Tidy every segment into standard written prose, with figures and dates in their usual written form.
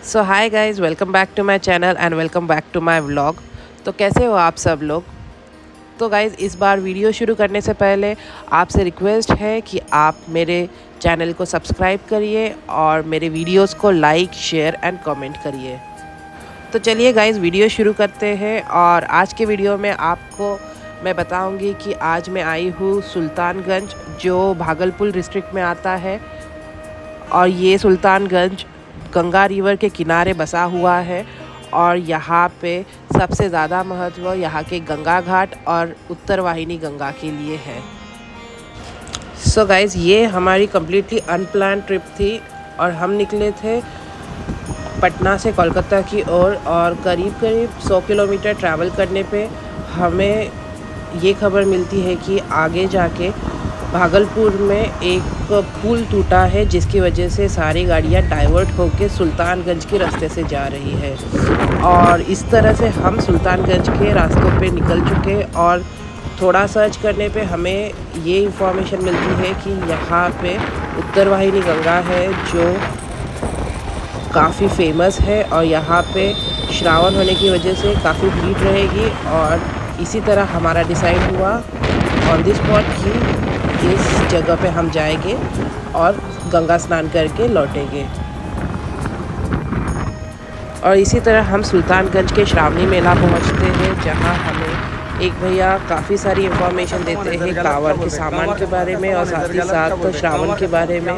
So hi guys, welcome back to my channel and welcome back to my vlog. तो कैसे हो आप सब लोग। तो गाइस, इस बार वीडियो शुरू करने से पहले आपसे रिक्वेस्ट है कि आप मेरे चैनल को सब्सक्राइब करिए और मेरे वीडियोस को लाइक, शेयर एंड कमेंट करिए। तो चलिए गाइस, वीडियो शुरू करते हैं। और आज के वीडियो में आपको मैं बताऊंगी कि आज मैं आई हूँ सुल्तानगंज, जो भागलपुर डिस्ट्रिक्ट में आता है। और ये सुल्तानगंज गंगा रिवर के किनारे बसा हुआ है। और यहाँ पे सबसे ज़्यादा महत्व यहाँ के गंगा घाट और उत्तर वाहिनी गंगा के लिए है। सो गाइज़, ये हमारी कम्प्लीटली अनप्लान ट्रिप थी और हम निकले थे पटना से कोलकाता की ओर। और करीब करीब 100 किलोमीटर ट्रैवल करने पे हमें ये खबर मिलती है कि आगे जाके भागलपुर में एक पुल टूटा है, जिसकी वजह से सारी गाड़ियाँ डाइवर्ट होकर सुल्तानगंज के रास्ते से जा रही है। और इस तरह से हम सुल्तानगंज के रास्तों पे निकल चुके। और थोड़ा सर्च करने पे हमें ये इंफॉर्मेशन मिलती है कि यहाँ पे उत्तर वाहिनी गंगा है, जो काफ़ी फेमस है। और यहाँ पे श्रावण होने की वजह से काफ़ी भीड़ रहेगी। और इसी तरह हमारा डिसाइड हुआ ऑन द स्पॉट कि इस जगह पे हम जाएंगे और गंगा स्नान करके लौटेंगे। और इसी तरह हम सुल्तानगंज के श्रावणी मेला पहुंचते हैं, जहां हमें एक भैया काफ़ी सारी इंफॉर्मेशन देते हैं कांवड़ के सामान के बारे में और साथ ही साथ श्रावण के बारे में।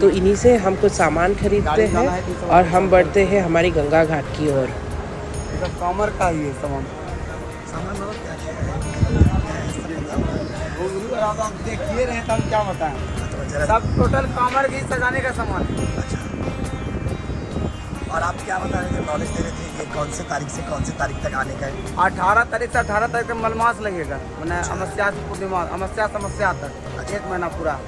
तो इन्हीं से हम कुछ सामान खरीदते हैं और हम बढ़ते हैं हमारी गंगा घाट की ओर। कमर का ही है सामान देखिए रहे तो हम क्या बताएं। सब टोटल कमर की सजाने का सामान। और आप क्या बता रहे थे, नॉलेज दे रहे थे ये कौन से तारीख से कौन से तारीख तक आने का है? 18 तारीख से 18 तारीख तक मलमास लगेगा, मैंने अमावस्या से पूर्णिमा, अमावस्या तक 1 महीना पूरा।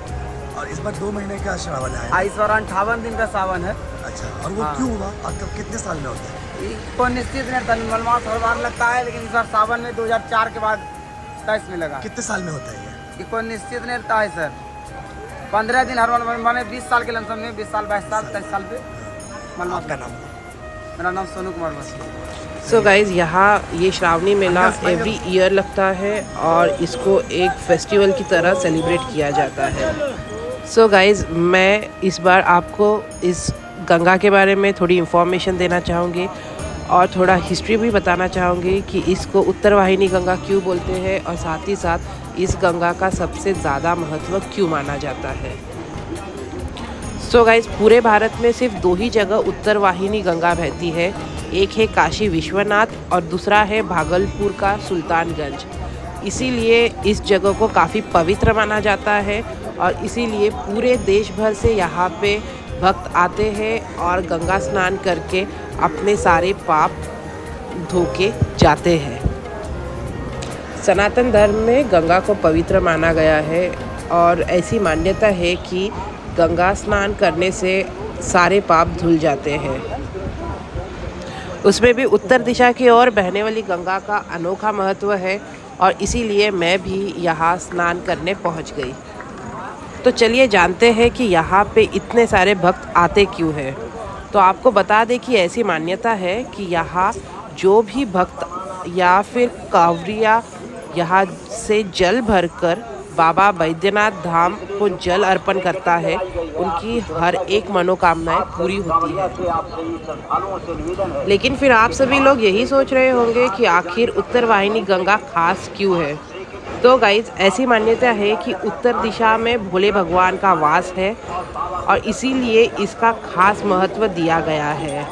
और इस बार 2 महीने का श्रावण है। इस बार 58 दिन का सावन है। अच्छा, और वो हाँ। क्यों हुआ और कब कितने साल में होता है? कोई निश्चित नहीं था, मलमास हर बार लगता है, लेकिन इस बार सावन में 2004 के बाद 27 में लगा। कितने साल में होता है ये? कोई निश्चित नहीं रहता है सर। 15 दिन हर मैंने 20 साल के लमसम में 20 साल 22 साल 23 साल पे मलमास। आपका नाम? मेरा नाम सोनू कुमार बस। सो गाइज़, यहाँ ये श्रावणी मेला एवरी ईयर लगता है और इसको एक फेस्टिवल की तरह सेलिब्रेट किया जाता है। सो गाइज़, मैं इस बार आपको इस गंगा के बारे में थोड़ी इन्फॉर्मेशन देना चाहूँगी और थोड़ा हिस्ट्री भी बताना चाहूँगी कि इसको उत्तर वाहिनी गंगा क्यों बोलते हैं और साथ ही साथ इस गंगा का सबसे ज़्यादा महत्व क्यों माना जाता है। सो गाइज़, पूरे भारत में सिर्फ 2 ही जगह उत्तर वाहिनी गंगा बहती है। एक है काशी विश्वनाथ और दूसरा है भागलपुर का सुल्तानगंज। इसीलिए इस जगह को काफ़ी पवित्र माना जाता है और इसीलिए पूरे देश भर से यहाँ पे भक्त आते हैं और गंगा स्नान करके अपने सारे पाप धो के जाते हैं। सनातन धर्म में गंगा को पवित्र माना गया है और ऐसी मान्यता है कि गंगा स्नान करने से सारे पाप धुल जाते हैं। उसमें भी उत्तर दिशा की ओर बहने वाली गंगा का अनोखा महत्व है और इसीलिए मैं भी यहाँ स्नान करने पहुँच गई। तो चलिए जानते हैं कि यहाँ पे इतने सारे भक्त आते क्यों हैं। तो आपको बता दें कि ऐसी मान्यता है कि यहाँ जो भी भक्त या फिर कांवरिया यहाँ से जल भरकर बाबा बैद्यनाथ धाम को जल अर्पण करता है, उनकी हर एक मनोकामनाएं पूरी होती है। लेकिन फिर आप सभी लोग यही सोच रहे होंगे कि आखिर उत्तर वाहिनी गंगा खास क्यों है। तो गाइज, ऐसी मान्यता है कि उत्तर दिशा में भोले भगवान का वास है और इसीलिए इसका खास महत्व दिया गया है।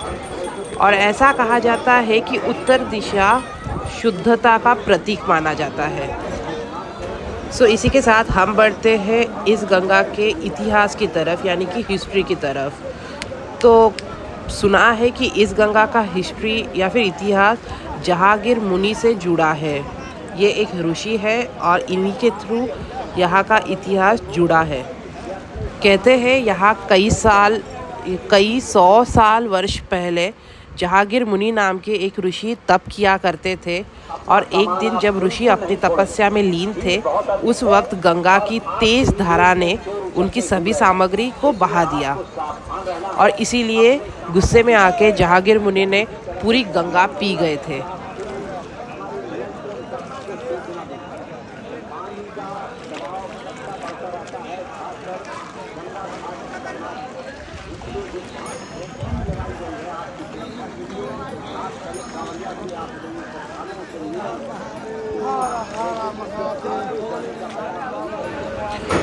और ऐसा कहा जाता है कि उत्तर दिशा शुद्धता का प्रतीक माना जाता है। सो इसी के साथ हम बढ़ते हैं इस गंगा के इतिहास की तरफ, यानी कि हिस्ट्री की तरफ। तो सुना है कि इस गंगा का हिस्ट्री या फिर इतिहास जहांगीर मुनि से जुड़ा है। ये एक ऋषि है और इन्हीं के थ्रू यहाँ का इतिहास जुड़ा है। कहते हैं यहाँ कई 100 साल वर्ष पहले जहांगीर मुनि नाम के एक ऋषि तप किया करते थे और एक दिन जब ऋषि अपनी तपस्या में लीन थे उस वक्त गंगा की तेज धारा ने उनकी सभी सामग्री को बहा दिया और इसीलिए गुस्से में आके जहांगीर मुनि ने पूरी गंगा पी गए थे।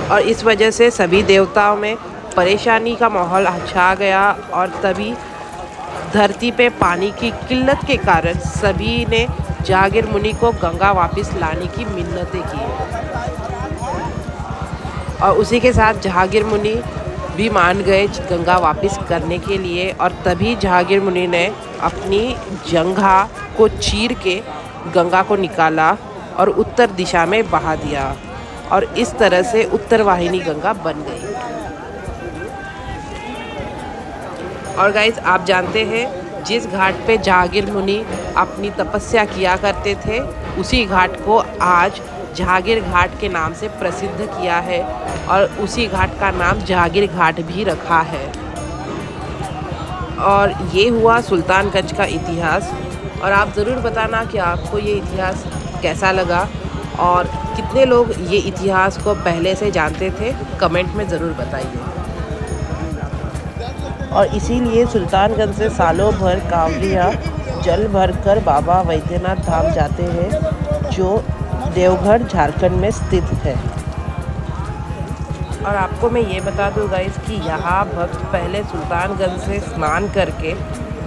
और इस वजह से सभी देवताओं में परेशानी का माहौल छा गया और तभी धरती पे पानी की किल्लत के कारण सभी ने जहांगीर मुनि को गंगा वापस लाने की मिन्नतें की और उसी के साथ जहांगीर मुनि भी मान गए गंगा वापस करने के लिए और तभी जहांगीर मुनि ने अपनी जंघा को चीर के गंगा को निकाला और उत्तर दिशा में बहा दिया और इस तरह से उत्तर वाहिनी गंगा बन गई। और गाइस आप जानते हैं जिस घाट पे जहांगीर मुनि अपनी तपस्या किया करते थे उसी घाट को आज जहांगीर घाट के नाम से प्रसिद्ध किया है और उसी घाट का नाम जहांगीर घाट भी रखा है। और ये हुआ सुल्तानगंज का इतिहास। और आप ज़रूर बताना कि आपको ये इतिहास कैसा लगा और कितने लोग ये इतिहास को पहले से जानते थे, कमेंट में ज़रूर बताइए। और इसीलिए सुल्तानगंज से सालों भर कांवड़िया जल भरकर बाबा वैद्यनाथ धाम जाते हैं जो देवघर झारखंड में स्थित है। और आपको मैं ये बता दूं गाइस कि यहाँ भक्त पहले सुल्तानगंज से स्नान करके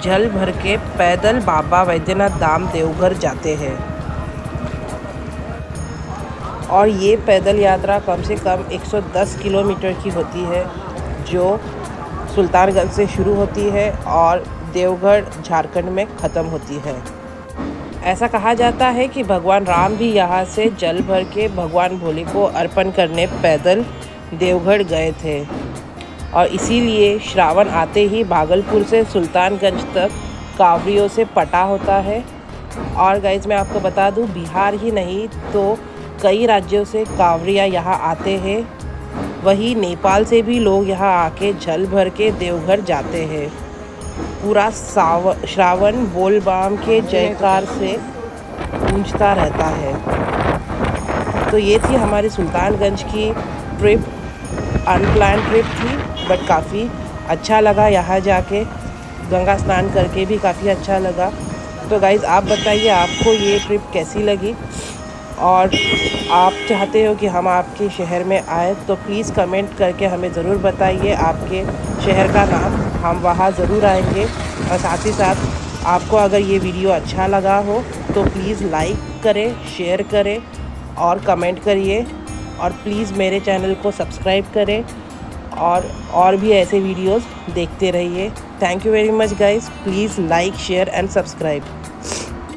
जल भर के पैदल बाबा वैद्यनाथ धाम देवघर जाते हैं और ये पैदल यात्रा कम से कम 110 किलोमीटर की होती है जो सुल्तानगंज से शुरू होती है और देवघर झारखंड में ख़त्म होती है। ऐसा कहा जाता है कि भगवान राम भी यहाँ से जल भर के भगवान भोले को अर्पण करने पैदल देवघर गए थे और इसीलिए श्रावण आते ही भागलपुर से सुल्तानगंज तक कांवड़ियों से पटा होता है। और गाइज मैं आपको बता दूं बिहार ही नहीं तो कई राज्यों से कांवड़िया यहाँ आते हैं, वही नेपाल से भी लोग यहाँ आके जल भर के देवघर जाते हैं। पूरा श्रावण बोलबाम के जयकार से गूंजता रहता है। तो ये थी हमारी सुल्तानगंज की ट्रिप, अनप्लान ट्रिप थी बट काफ़ी अच्छा लगा यहाँ जाके, गंगा स्नान करके भी काफ़ी अच्छा लगा। तो गाइज़ आप बताइए आपको ये ट्रिप कैसी लगी और आप चाहते हो कि हम आपके शहर में आए तो प्लीज़ कमेंट करके हमें ज़रूर बताइए आपके शहर का नाम, हम वहाँ ज़रूर आएंगे। और साथ ही साथ आपको अगर ये वीडियो अच्छा लगा हो तो प्लीज़ लाइक करें, शेयर करें और कमेंट करिए और प्लीज़ मेरे चैनल को सब्सक्राइब करें और भी ऐसे वीडियोस देखते रहिए। Thank you very much guys, please like share and subscribe.